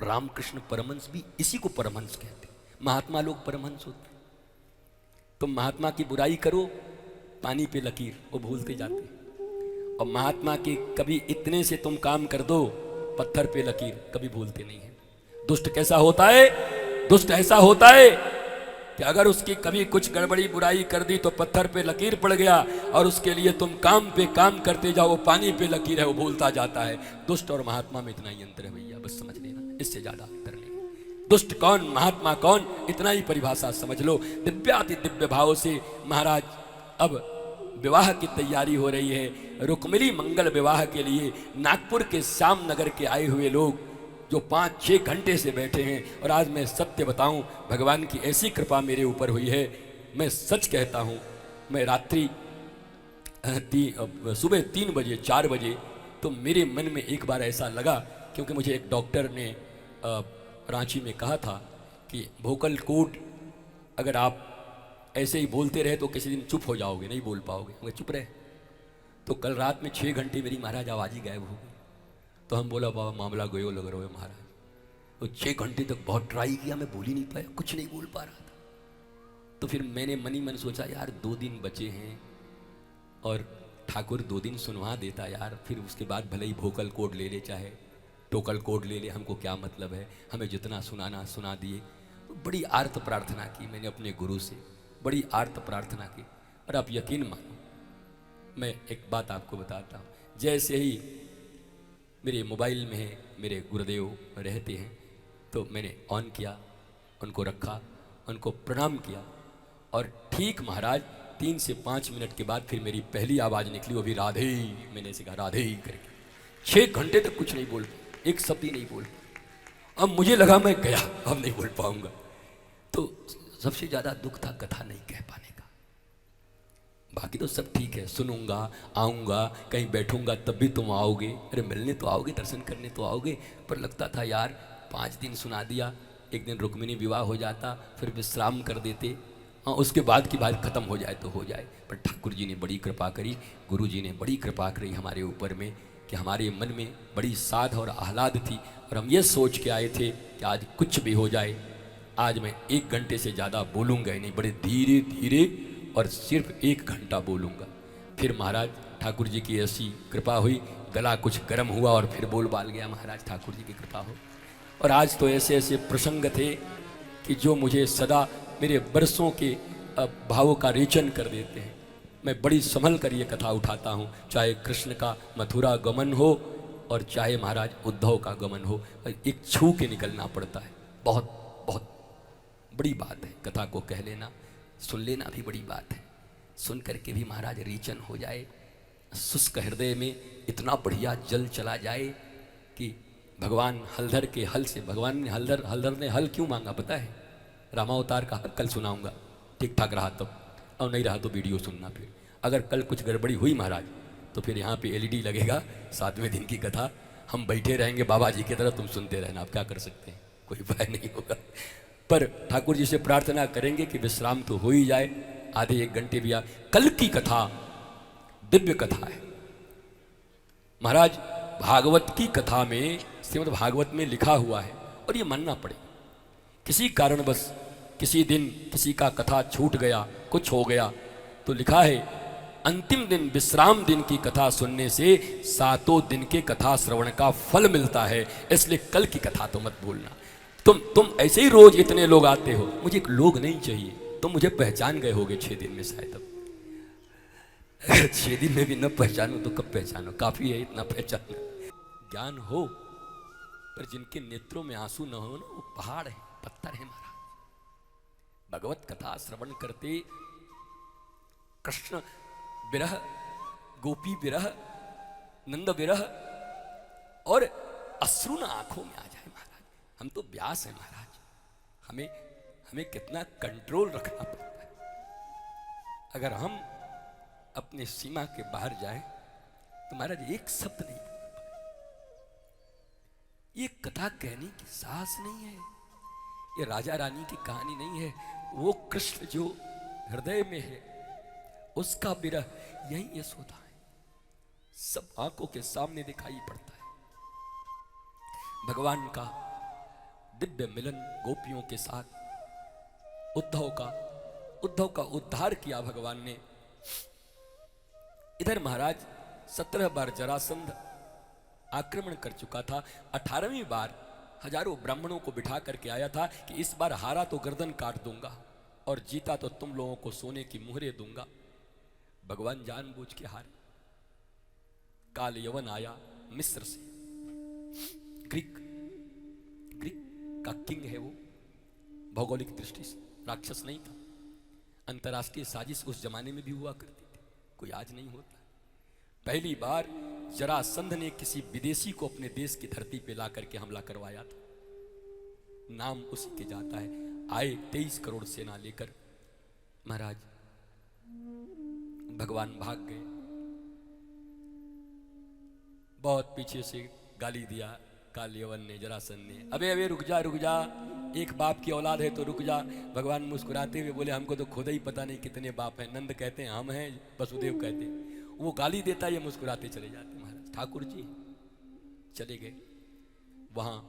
रामकृष्ण परमहंस भी इसी को परमहंस कहते। महात्मा लोग परमहंस होते। तुम महात्मा की बुराई करो, पानी पे लकीर, वो भूलते जाते। और महात्मा के कभी इतने से तुम काम कर दो, पत्थर पे लकीर, कभी भूलते नहीं है। दुष्ट कैसा होता है? दुष्ट ऐसा होता है कि अगर उसकी कभी कुछ गड़बड़ी बुराई कर दी तो पत्थर पे लकीर पड़ गया, और उसके लिए तुम काम पे काम करते जाओ, वो पानी पे लकीर है, वो भूलता जाता है। दुष्ट और महात्मा में इतना ही अंतर है भैया, बस समझ लेना, इससे ज्यादा अंतर नहीं। दुष्ट कौन, महात्मा कौन, इतना ही परिभाषा समझ लो। दिव्याति दिव्य भाव से महाराज अब विवाह की तैयारी हो रही है। रुक्मिणी मंगल विवाह के लिए नागपुर के श्याम नगर के आए हुए लोग जो 5-6 घंटे से बैठे हैं। और आज मैं सत्य बताऊं, भगवान की ऐसी कृपा मेरे ऊपर हुई है, मैं सच कहता हूं, मैं रात्रि सुबह 3 बजे 4 बजे तो मेरे मन में एक बार ऐसा लगा, क्योंकि मुझे एक डॉक्टर ने रांची में कहा था कि वोकल कोड अगर आप ऐसे ही बोलते रहे तो किसी दिन चुप हो जाओगे, नहीं बोल पाओगे। मैं चुप रहे तो कल रात में 6 घंटे मेरी महाराज आवाज़ ही गायब हो गई। तो हम बोला बाबा मामला गयो लग रहा है महाराज। तो 6 घंटे तक बहुत ट्राई किया, मैं बोल ही नहीं पाया, कुछ नहीं बोल पा रहा था। तो फिर मैंने मन ही मन सोचा यार 2 दिन बचे हैं और ठाकुर 2 दिन सुनवा देता यार, फिर उसके बाद भले ही वोकल कोड ले ले चाहे टोकल कोड ले ले, हमको क्या मतलब है, हमें जितना सुनाना सुना दिए। बड़ी आर्त प्रार्थना की मैंने अपने गुरु से, बड़ी आर्त प्रार्थना की। और आप यकीन मानो, मैं एक बात आपको बताता हूँ, जैसे ही मेरे मोबाइल में है, मेरे गुरुदेव रहते हैं, तो मैंने ऑन किया, उनको रखा, उनको प्रणाम किया, और ठीक महाराज 3 से 5 मिनट के बाद फिर मेरी पहली आवाज़ निकली, वो भी राधे। मैंने ऐसे कहा राधे करके। 6 घंटे तक कुछ नहीं बोल, एक शब्द ही नहीं बोल। अब मुझे लगा मैं गया, अब नहीं बोल पाऊंगा। तो सबसे ज़्यादा दुख था कथा नहीं कह पाने का। बाकी तो सब ठीक है, सुनूंगा, आऊँगा, कहीं बैठूंगा तब भी तुम आओगे, अरे मिलने तो आओगे, दर्शन करने तो आओगे। पर लगता था यार 5 दिन सुना दिया, एक दिन रुक्मिणी विवाह हो जाता, फिर विश्राम कर देते, हाँ उसके बाद की बात खत्म हो जाए तो हो जाए। पर ठाकुर जी ने बड़ी कृपा करी, गुरु जी ने बड़ी कृपा करी हमारे ऊपर में, कि हमारे मन में बड़ी साध और आह्लाद थी। और हम ये सोच के आए थे कि आज कुछ भी हो जाए, आज मैं 1 घंटे से ज़्यादा बोलूँगा ही नहीं, बड़े धीरे धीरे और सिर्फ 1 घंटा बोलूँगा। फिर महाराज ठाकुर जी की ऐसी कृपा हुई, गला कुछ गर्म हुआ और फिर बोल बाल गया, महाराज ठाकुर जी की कृपा हो। और आज तो ऐसे ऐसे प्रसंग थे कि जो मुझे सदा मेरे बरसों के भावों का रेचन कर देते हैं। मैं बड़ी संभल कर ये कथा उठाता हूँ, चाहे कृष्ण का मथुरा गमन हो और चाहे महाराज उद्धव का गमन हो, एक छू के निकलना पड़ता है। बहुत बहुत बड़ी बात है, कथा को कह लेना, सुन लेना भी बड़ी बात है। सुन करके भी महाराज रेचन हो जाए, शुष्क हृदय में इतना बढ़िया जल चला जाए कि भगवान हलधर के हल से, भगवान ने हलधर ने हल क्यों मांगा पता है? रामावतार का कल सुनाऊंगा, ठीक ठाक रहा तब, और नहीं रहा तो वीडियो सुनना। फिर अगर कल कुछ गड़बड़ी हुई महाराज तो फिर यहाँ पे LED लगेगा, 7वें दिन की कथा, हम बैठे रहेंगे बाबा जी की तरह, तुम सुनते रहना। आप क्या कर सकते हैं, कोई उपाय नहीं होगा। पर ठाकुर जी से प्रार्थना करेंगे कि विश्राम तो हो ही जाए, आधे 1 घंटे भी। कल की कथा दिव्य कथा है महाराज। भागवत की कथा में, श्रीमद् भागवत में लिखा हुआ है, और ये मानना पड़ेगा, किसी कारणवश किसी दिन किसी का कथा छूट गया, कुछ हो गया, तो लिखा है अंतिम दिन विश्राम दिन की कथा सुनने से 7 दिन के कथा श्रवण का फल मिलता है। इसलिए कल की कथा तो मत भूलना। तुम ऐसे ही रोज इतने लोग आते हो, मुझे एक लोग नहीं चाहिए, तुम मुझे पहचान गए होगे 6 दिन में शायद। अब 6 दिन में भी न पहचानो तो कब पहचानो, काफी है इतना पहचानना। ज्ञान हो पर जिनके नेत्रों में आंसू न हो ना, वो पहाड़ है, पत्थर है महाराज। भगवत कथा श्रवण करते कृष्ण विरह, गोपी विरह, नंद विरह और अश्रु न आंखों में आ जाए महाराज। हम तो व्यास है महाराज, हमें कितना कंट्रोल रखना पड़ता है। अगर हम अपने सीमा के बाहर जाएं तो महाराज एक शब्द नहीं। ये कथा कहने की साहस नहीं है, ये राजा रानी की कहानी नहीं है। वो कृष्ण जो हृदय में है, उसका विरह यही यशोदा है, सब आंखों के सामने दिखाई पड़ता है। भगवान का दिव्य मिलन गोपियों के साथ उद्धव का उद्धार किया भगवान ने। इधर महाराज 17 बार जरासंध आक्रमण कर चुका था। 18वीं बार हजारों ब्राह्मणों को बिठा करके आया था कि इस बार हारा तो गर्दन काट दूंगा और जीता तो तुम लोगों को सोने की मुहरें दूंगा। भगवान जानबूझ के हारे। काल यवन आया मिस्र से, ग्रीक का किंग है वो, भौगोलिक दृष्टि से राक्षस नहीं था। अंतरराष्ट्रीय साजिश उस जमाने में भी हुआ करती थी, कोई आज नहीं होता। पहली बार जरासंध ने किसी विदेशी को अपने देश की धरती पे ला करके हमला करवाया था। नाम उसी के जाता है। आए 23 करोड़ सेना लेकर। महाराज भगवान भाग गए। बहुत पीछे से गाली दिया काल यवन ने, जरासंध ने, अबे रुक जा, एक बाप की औलाद है तो रुक जा। भगवान मुस्कुराते हुए बोले, हमको तो खुद ही पता नहीं कितने बाप हैं। नंद कहते हैं हम हैं, वसुदेव कहते हैं। वो गाली देता, ये मुस्कुराते चले जाते। महाराज ठाकुर जी चले गए। वहां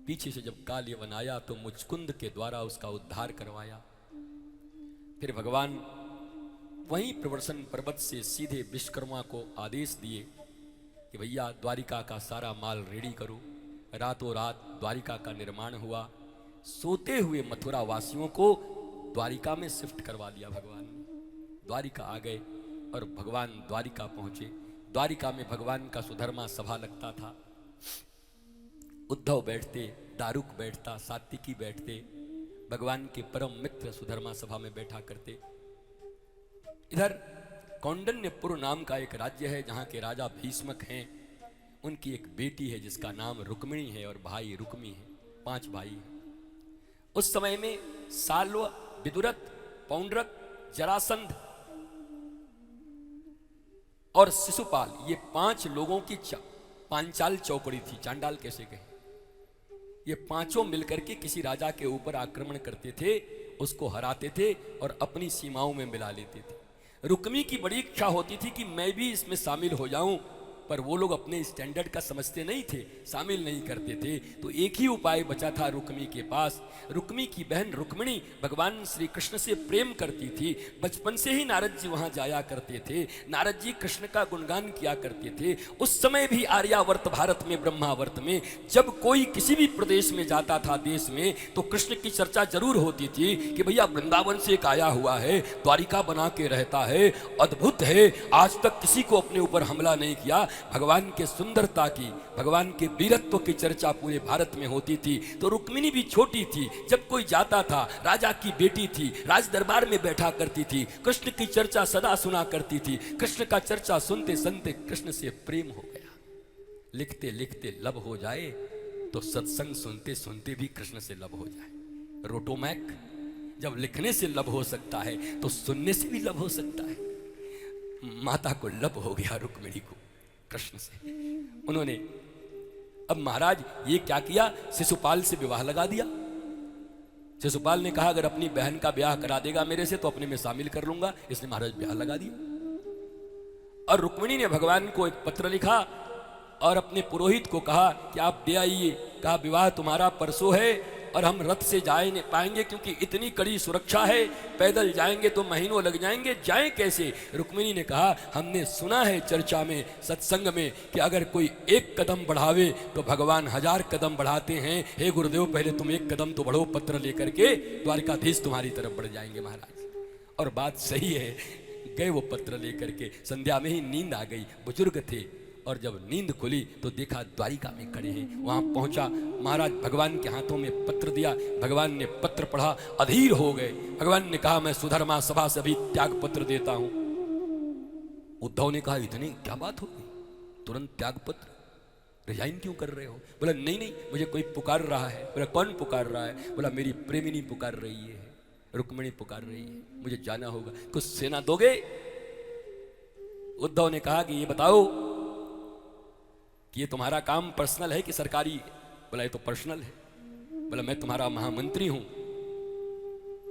पीछे से जब काल यवन आया तो मुचकुंद के द्वारा उसका उद्धार करवाया। फिर भगवान वहीं प्रवर्सन पर्वत से सीधे विश्वकर्मा को आदेश दिए कि भैया द्वारिका का सारा माल रेडी करो। रातों रात द्वारिका का निर्माण हुआ। सोते हुए मथुरा वासियों को द्वारिका में शिफ्ट करवा दिया भगवान ने। द्वारिका आ गए और भगवान द्वारिका पहुंचे। द्वारिका में भगवान का सुधर्मा सभा लगता था। उद्धव बैठते, दारुक बैठता, सात्विकी बैठते। भगवान के परम मित्र सुधर्मा सभा में बैठा करते। इधर कौंडन्यपुर नाम का एक राज्य है जहां के राजा भीष्मक हैं। उनकी एक बेटी है जिसका नाम रुक्मिणी है और भाई रुक्मी है। 5 भाई हैं। उस समय में साल्व, विदुरथ, पौंड्रक, जरासंध और शिशुपाल, ये 5 लोगों की पांचाल चौकड़ी थी। चांडाल कैसे कहे। ये पांचों मिलकर के किसी राजा के ऊपर आक्रमण करते थे, उसको हराते थे और अपनी सीमाओं में मिला लेते थे। रुक्मी की बड़ी इच्छा होती थी कि मैं भी इसमें शामिल हो जाऊं, पर वो लोग अपने स्टैंडर्ड का समझते नहीं थे, शामिल नहीं करते थे। तो एक ही उपाय बचा था रुक्मी के पास। रुक्मी की बहन रुक्मिणी भगवान श्री कृष्ण से प्रेम करती थी। बचपन से ही नारद जी वहां जाया करते थे। नारद जी कृष्ण का गुणगान किया करते थे। उस समय भी आर्यावर्त भारत में, ब्रह्मावर्त में जब कोई किसी भी प्रदेश में जाता था देश में, तो कृष्ण की चर्चा जरूर होती थी कि भैया वृंदावन से एक आया हुआ है, द्वारिका बना के रहता है, अद्भुत है, आज तक किसी को अपने ऊपर हमला नहीं किया। भगवान के सुंदरता की, भगवान के वीरत्व की चर्चा पूरे भारत में होती थी। तो रुक्मिणी भी छोटी थी, जब कोई जाता था, राजा की बेटी थी, राज दरबार में बैठा करती थी, कृष्ण की चर्चा सदा सुना करती थी। कृष्ण का चर्चा सुनते सुनते कृष्ण से प्रेम हो गया। लिखते लिखते लब हो जाए तो सत्संग सुनते सुनते भी कृष्ण से लब हो जाए। रोटोमैक, जब लिखने से लब हो सकता है तो सुनने से भी लब हो सकता है। माता को लब हो गया रुक्मिणी को कृष्ण से। उन्होंने अब महाराज ये क्या किया, शिशुपाल से विवाह लगा दिया। शिशुपाल ने कहा अगर अपनी बहन का ब्याह करा देगा मेरे से तो अपने में शामिल कर लूंगा। इसने महाराज ब्याह लगा दिया। और रुक्मिणी ने भगवान को एक पत्र लिखा और अपने पुरोहित को कहा कि आप दे आइए। कहा विवाह तुम्हारा परसों है और हम रथ से जा नहीं पाएंगे क्योंकि इतनी कड़ी सुरक्षा है, पैदल जाएंगे तो महीनों लग जाएंगे, जाएं कैसे। रुक्मिणी ने कहा हमने सुना है चर्चा में, सत्संग में, कि अगर कोई एक कदम बढ़ावे तो भगवान 1000 कदम बढ़ाते हैं। हे गुरुदेव पहले तुम एक कदम तो बढ़ो, पत्र लेकर के द्वारकाधीश तुम्हारी तरफ बढ़ जाएंगे महाराज। और बात सही है, गए वो पत्र लेकर के। संध्या में ही नींद आ गई, बुजुर्ग थे, और जब नींद खुली तो देखा द्वारिका में खड़े हैं। वहां पहुंचा, महाराज भगवान के हाथों में पत्र दिया। भगवान ने पत्र पढ़ा, अधीर हो गए। भगवान ने कहा मैं सुधर्मा सभा से भी त्याग पत्र देता हूं। उद्धव ने कहा इतनी क्या बात हो गई, तुरंत त्याग पत्र, रिजाइन क्यों कर रहे हो? बोला नहीं नहीं, मुझे कोई पुकार रहा है। बोला कौन पुकार रहा है? बोला मेरी प्रेमिनी पुकार रही है, रुक्मिणी पुकार रही है, मुझे जाना होगा, कुछ सेना दोगे? उद्धव ने कहा कि ये बताओ कि ये तुम्हारा काम पर्सनल है कि सरकारी? बोला ये तो पर्सनल है। बोला मैं तुम्हारा महामंत्री हूं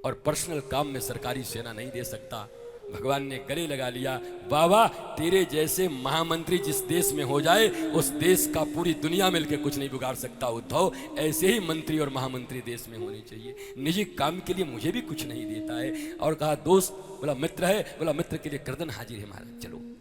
और पर्सनल काम में सरकारी सेना नहीं दे सकता। भगवान ने गले लगा लिया, बाबा तेरे जैसे महामंत्री जिस देश में हो जाए उस देश का पूरी दुनिया मिलकर कुछ नहीं बिगाड़ सकता। उद्धव, ऐसे ही मंत्री और महामंत्री देश में होने चाहिए। निजी काम के लिए मुझे भी कुछ नहीं देता है। और कहा दोस्त, बोला मित्र है, बोला मित्र के लिए गर्दन हाजिर है महाराज, चलो।